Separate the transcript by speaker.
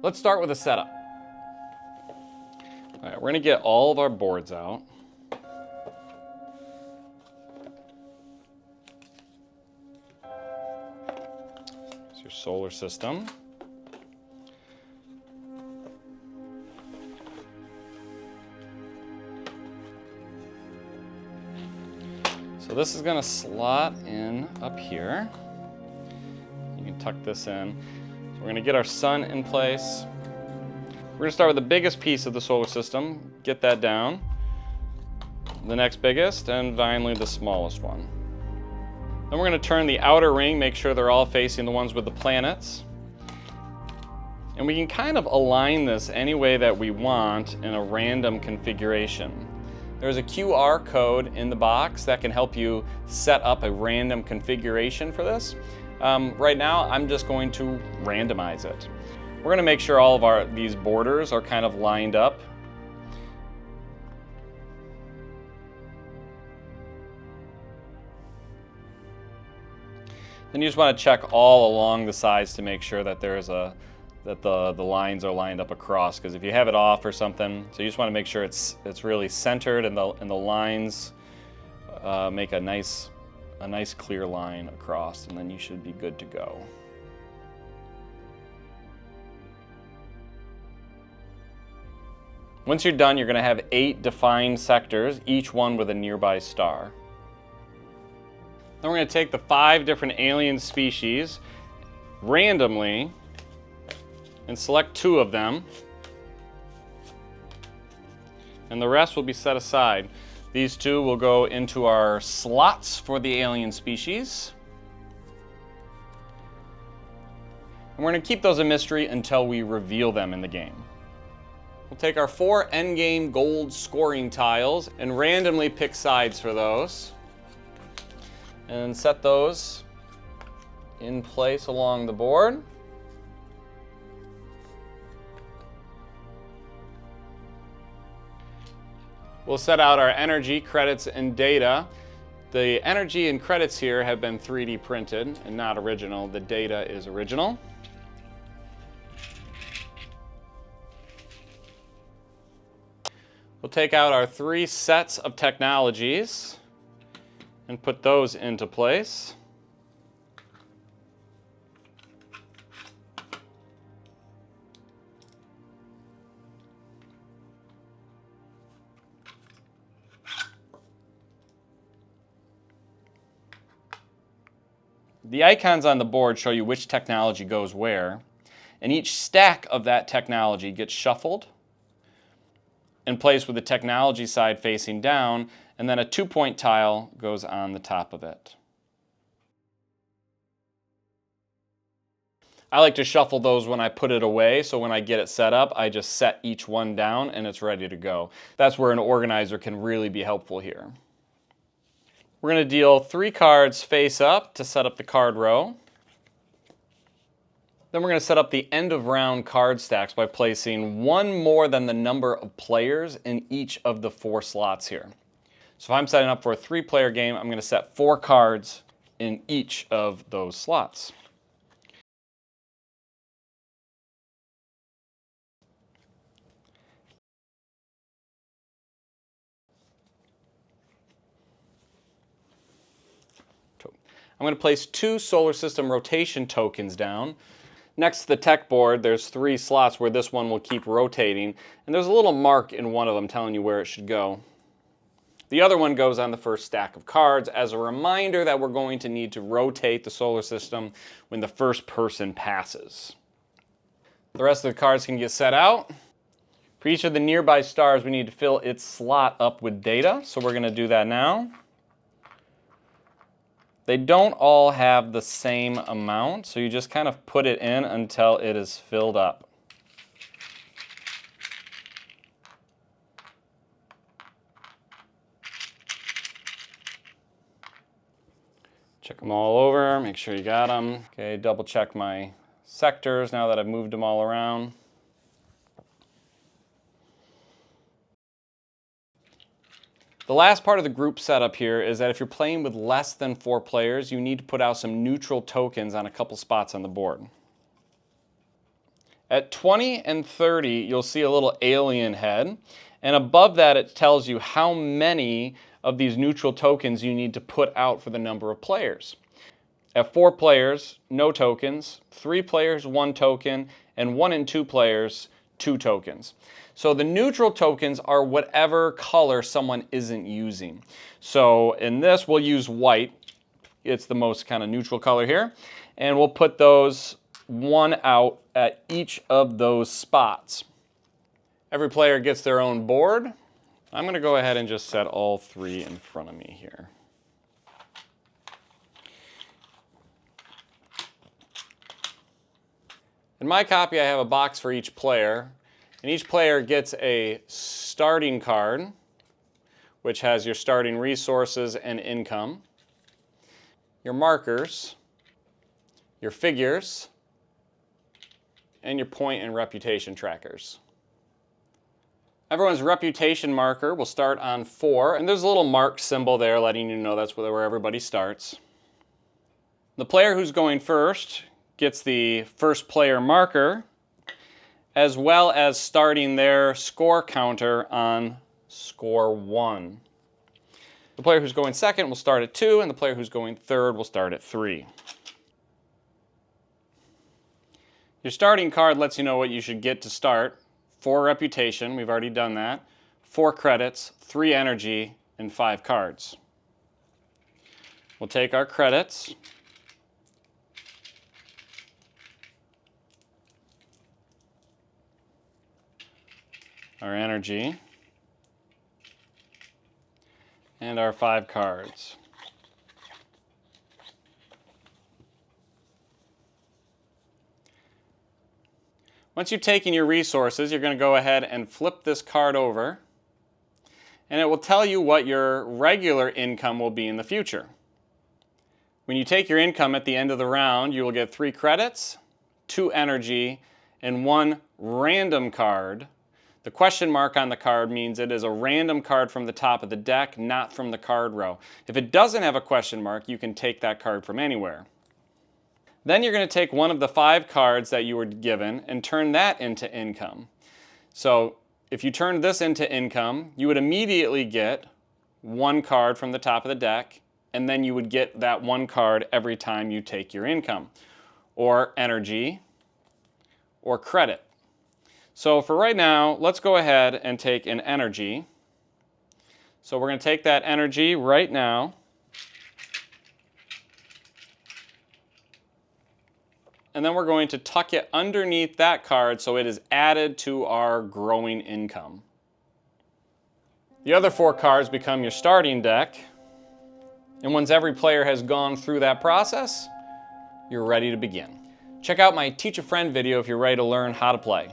Speaker 1: Let's start with a setup. All right, we're going to get all of our boards out. Here's your solar system. So this is going to slot in up here. You can tuck this in. So we're going to get our sun in place. We're going to start with the biggest piece of the solar system, get that down, the next biggest, and finally the smallest one. Then we're going to turn the outer ring, make sure they're all facing the ones with the planets. And we can kind of align this any way that we want in a random configuration. There's a QR code in the box that can help you set up a random configuration for this. Right now, I'm just going to randomize it. We're going to make sure all of these borders are kind of lined up. Then you just want to check all along the sides to make sure that the lines are lined up across, because if you have it off or something, so you just want to make sure it's really centered and the lines make a nice clear line across, and then you should be good to go. Once you're done, you're going to have 8 defined sectors, each one with a nearby star. Then we're going to take the 5 different alien species randomly and select 2 of them, and the rest will be set aside. These 2 will go into our slots for the alien species. And we're going to keep those a mystery until we reveal them in the game. We'll take our 4 endgame gold scoring tiles and randomly pick sides for those, and set those in place along the board. We'll set out our energy, credits, and data. The energy and credits here have been 3D printed and not original. The data is original. We'll take out our 3 sets of technologies and put those into place. The icons on the board show you which technology goes where, and each stack of that technology gets shuffled and placed with the technology side facing down, and then a 2-point tile goes on the top of it. I like to shuffle those when I put it away, so when I get it set up, I just set each one down and it's ready to go. That's where an organizer can really be helpful here. We're going to deal 3 cards face up to set up the card row. Then we're going to set up the end of round card stacks by placing 1 more than the number of players in each of the 4 slots here. So if I'm setting up for a 3-player game, I'm going to set 4 cards in each of those slots. I'm going to place 2 solar system rotation tokens down. Next to the tech board, there's 3 slots where this one will keep rotating, and there's a little mark in one of them telling you where it should go. The other one goes on the first stack of cards as a reminder that we're going to need to rotate the solar system when the first person passes. The rest of the cards can get set out. For each of the nearby stars, we need to fill its slot up with data, so we're going to do that now. They don't all have the same amount, so you just kind of put it in until it is filled up. Check them all over, make sure you got them. Okay, double check my sectors now that I've moved them all around. The last part of the group setup here is that if you're playing with less than 4 players, you need to put out some neutral tokens on a couple spots on the board. At 20 and 30, you'll see a little alien head, and above that it tells you how many of these neutral tokens you need to put out for the number of players. At 4 players, no tokens, 3 players, 1 token, and 1 and 2 players, 2 tokens. So the neutral tokens are whatever color someone isn't using. So in this, we'll use white. It's the most kind of neutral color here, and we'll put those 1 out at each of those spots. Every player gets their own board. I'm going to go ahead and just set all 3 in front of me here. In my copy, I have a box for each player, and each player gets a starting card, which has your starting resources and income, your markers, your figures, and your point and reputation trackers. Everyone's reputation marker will start on 4, and there's a little mark symbol there letting you know that's where everybody starts. The player who's going first gets the first player marker, as well as starting their score counter on score 1. The player who's going second will start at 2, and the player who's going third will start at 3. Your starting card lets you know what you should get to start. 4 reputation, we've already done that. 4 credits, 3 energy, and 5 cards. We'll take our credits. Our energy. And our 5 cards. Once you've taken your resources, you're going to go ahead and flip this card over, and it will tell you what your regular income will be in the future. When you take your income at the end of the round, you will get 3 credits, 2 energy, and 1 random card. The question mark on the card means it is a random card from the top of the deck, not from the card row. If it doesn't have a question mark, you can take that card from anywhere. Then you're going to take one of the 5 cards that you were given and turn that into income. So if you turned this into income, you would immediately get 1 card from the top of the deck, and then you would get that 1 card every time you take your income, or energy, or credit. So for right now, let's go ahead and take an energy. So we're going to take that energy right now. And then we're going to tuck it underneath that card so it is added to our growing income. The other 4 cards become your starting deck. And once every player has gone through that process, you're ready to begin. Check out my Teach a Friend video if you're ready to learn how to play.